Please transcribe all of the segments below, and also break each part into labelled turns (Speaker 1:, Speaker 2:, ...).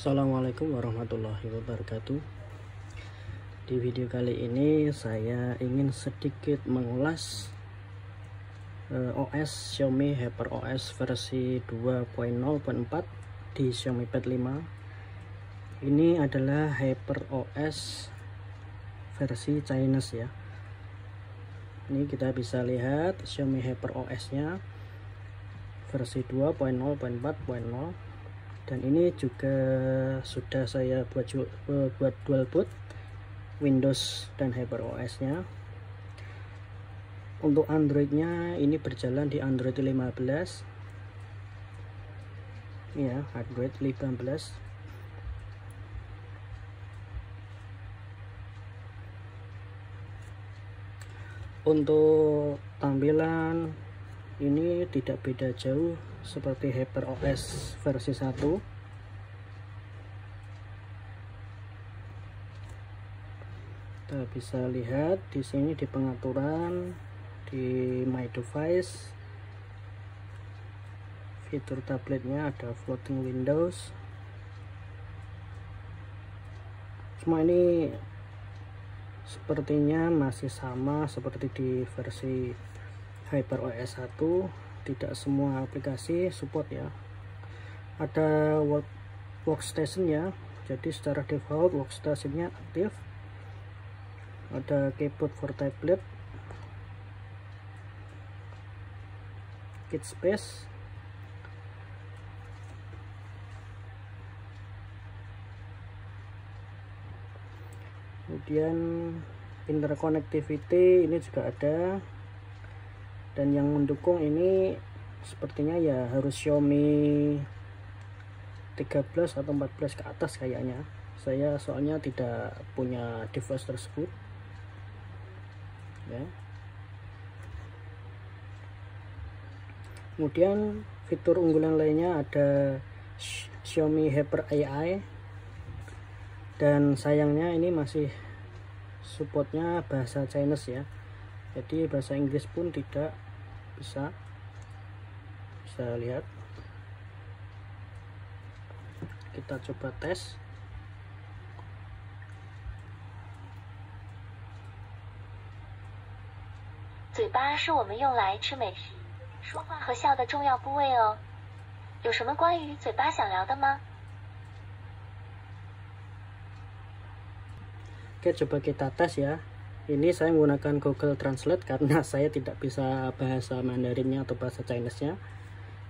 Speaker 1: Assalamualaikum warahmatullahi wabarakatuh. Di video kali ini saya ingin sedikit mengulas OS Xiaomi HyperOS versi 2.0.4 di Xiaomi Pad 5. Ini adalah HyperOS versi Chinese ya. Ini kita bisa lihat Xiaomi HyperOS nya versi 2.0.4.0. Dan ini juga sudah saya buat dual boot Windows dan HyperOS nya. Untuk Android nya ini berjalan di Android 15 ya, Android 15. Untuk tampilan ini tidak beda jauh seperti HyperOS versi 1. Kita bisa lihat di sini di pengaturan, di My Device, fitur tabletnya ada floating windows. Semua ini sepertinya masih sama seperti di versi HyperOS 1. Tidak semua aplikasi support ya. Ada workstation ya, jadi secara default workstationnya aktif. Ada keyboard for tablet, kit space, kemudian interconnectivity ini juga ada. Dan yang mendukung ini sepertinya ya harus Xiaomi 13 atau 14 ke atas kayaknya. Saya soalnya tidak punya device tersebut ya. Kemudian fitur unggulan lainnya ada Xiaomi Hyper AI, dan sayangnya ini masih supportnya bahasa Chinese ya, jadi bahasa Inggris pun tidak bisa lihat. Kita coba tes.
Speaker 2: 嘴巴是我们用来吃美食、说话和笑的重要部位哦。有什么关于嘴巴想聊的吗？
Speaker 1: Oke, coba kita tes ya. Ini saya menggunakan Google Translate karena saya tidak bisa bahasa Mandarinnya atau bahasa Chinese-nya.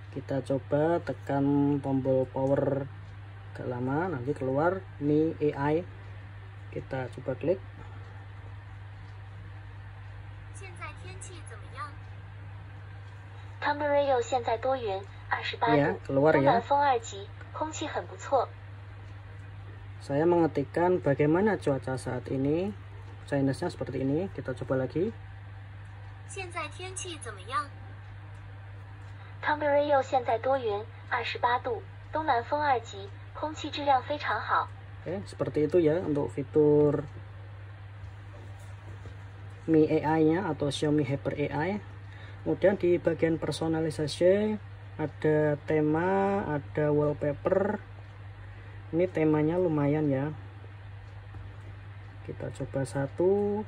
Speaker 1: Kita coba tekan tombol power agak lama, nanti keluar Mi AI. Kita coba klik.
Speaker 2: Canberra 现在多云，28
Speaker 1: Ya,
Speaker 2: 度，
Speaker 1: keluar
Speaker 2: 东南
Speaker 1: ya.
Speaker 2: 风2级，空气很不错。
Speaker 1: Saya mengetikkan bagaimana cuaca saat ini. Chinese-nya seperti ini. Kita coba lagi.
Speaker 2: 现在天气怎么样？ Canberra 现在多云，28 度，东南风2级，空气质量非常好。
Speaker 1: Oke, seperti itu ya untuk fitur Mi AI-nya atau Xiaomi Hyper AI. Kemudian di bagian personalisasi ada tema, ada wallpaper. Ini temanya lumayan ya. Kita coba satu.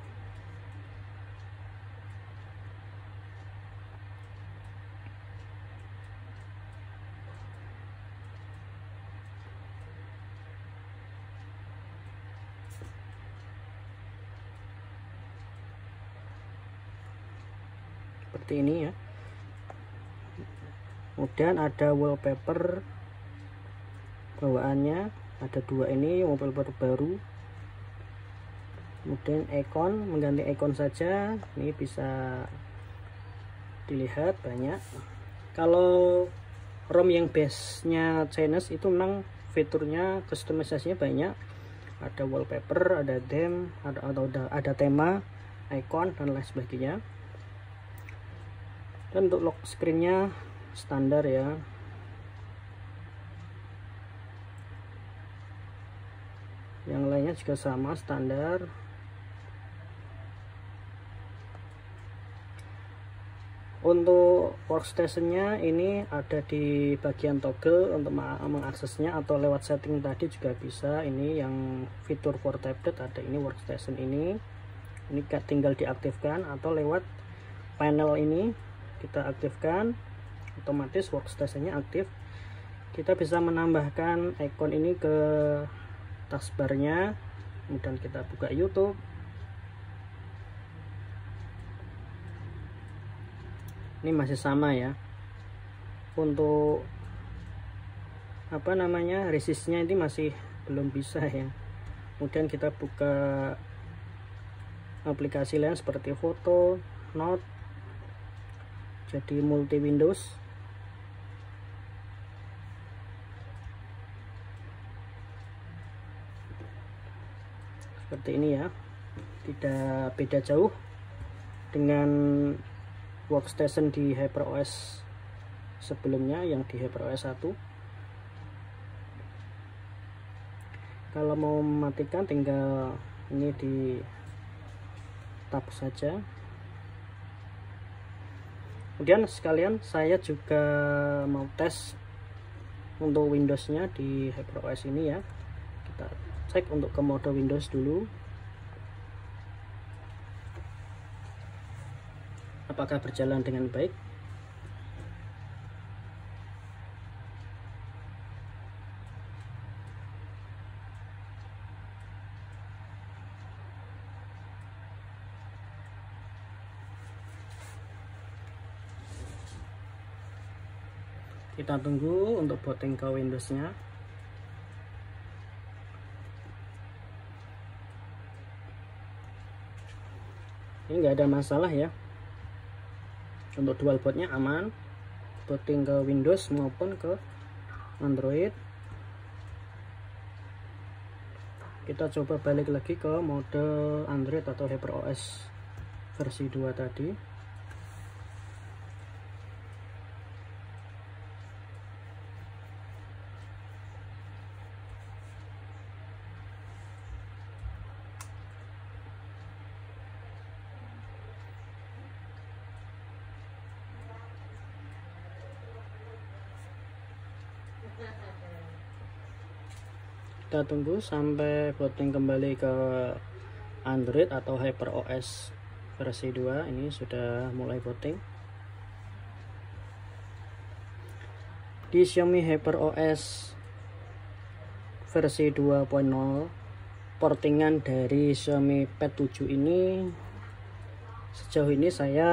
Speaker 1: Seperti ini ya. Kemudian ada wallpaper bawaannya, ada dua ini wallpaper baru. Kemudian ikon, mengganti ikon saja ini bisa dilihat banyak. Kalau ROM yang base nya Chinese itu memang fiturnya customisasinya banyak, ada wallpaper, ada theme, ada tema, ikon dan lain sebagainya. Dan untuk lock screen-nya standar ya. Yang lainnya juga sama standar. Untuk workstation-nya ini ada di bagian toggle untuk mengaksesnya, atau lewat setting tadi juga bisa. Ini yang fitur for tablet ada ini workstation ini tinggal diaktifkan, atau lewat panel ini kita aktifkan, otomatis workstation-nya aktif. Kita bisa menambahkan icon ini ke taskbar-nya, kemudian kita buka YouTube. Ini masih sama ya. Untuk resistnya ini masih belum bisa ya. Kemudian kita buka aplikasi lain seperti foto, note, jadi multi Windows. Seperti ini ya, tidak beda jauh dengan workstation di HyperOS sebelumnya yang di HyperOS 1. Kalau mau mematikan tinggal ini di tab saja. Kemudian sekalian saya juga mau tes untuk Windows-nya di HyperOS ini ya. Kita cek untuk ke mode Windows dulu, apakah berjalan dengan baik. Kita tunggu untuk booting ke Windows-nya. Ini nggak ada masalah ya. Untuk dual bootnya aman, booting ke Windows maupun ke Android. Kita coba balik lagi ke mode Android atau HyperOS versi 2 tadi. Kita tunggu sampai booting kembali ke Android atau HyperOS versi 2. Ini sudah mulai booting. Di Xiaomi HyperOS versi 2.0, portingan dari Xiaomi Pad 7 ini, sejauh ini saya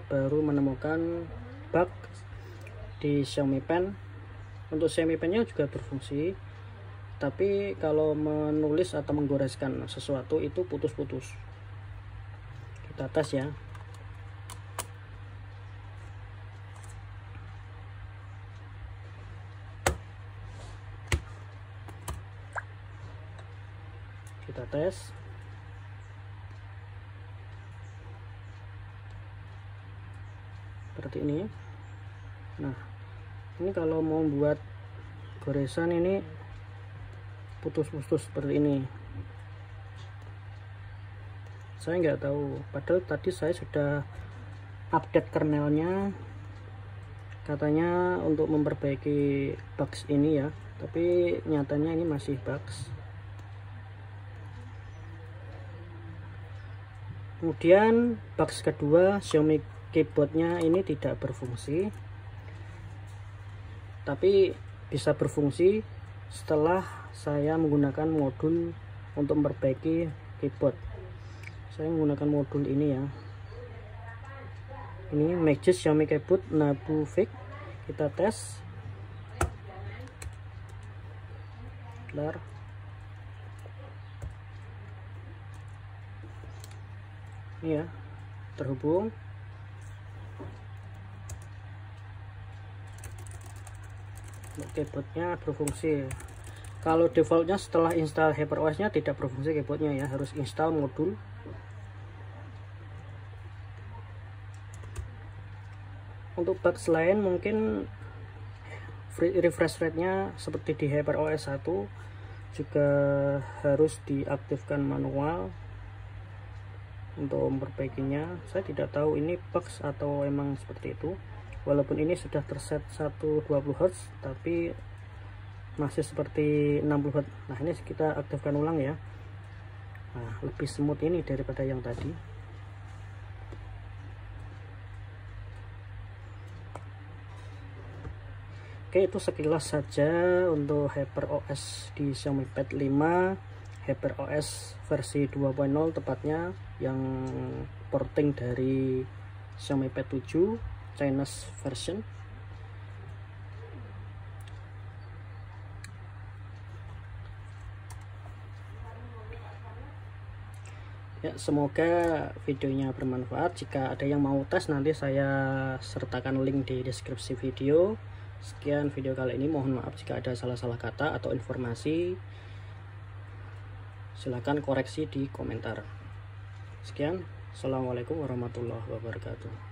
Speaker 1: baru menemukan bug di Xiaomi Pen. Untuk Xiaomi Pen-nya juga berfungsi, tapi kalau menulis atau menggoreskan sesuatu itu putus-putus. Kita tes ya. Kita tes. Seperti ini. Nah, ini kalau mau buat goresan ini putus-putus seperti ini. Saya nggak tahu, padahal tadi saya sudah update kernelnya, katanya untuk memperbaiki bugs ini ya, tapi nyatanya ini masih bugs. Kemudian bugs kedua, Xiaomi keyboardnya ini tidak berfungsi, tapi bisa berfungsi setelah saya menggunakan modul untuk memperbaiki keyboard. Saya menggunakan modul ini ya. Ini Magic Xiaomi Keyboard Nabu Fix. Kita tes. Bentar. Ini ya, terhubung. Keyboardnya berfungsi. Kalau defaultnya setelah install HyperOS nya tidak berfungsi keyboardnya ya, harus install modul. Untuk bugs lain mungkin refresh rate nya seperti di HyperOS 1 juga harus diaktifkan manual. untuk memperbaikinya. Saya tidak tahu ini bugs atau emang seperti itu, walaupun ini sudah terset 120 Hz tapi masih seperti 60 Hz. Nah ini kita aktifkan ulang ya. Nah lebih smooth ini daripada yang tadi. Oke, itu sekilas saja untuk HyperOS di Xiaomi Pad 5, HyperOS versi 2.0 tepatnya, yang porting dari Xiaomi Pad 7 Chinese version. Ya, semoga videonya bermanfaat. Jika ada yang mau tes, nanti saya sertakan link di deskripsi video. Sekian video kali ini, mohon maaf jika ada salah-salah kata atau informasi. Silahkan koreksi di komentar. Sekian, assalamualaikum warahmatullahi wabarakatuh.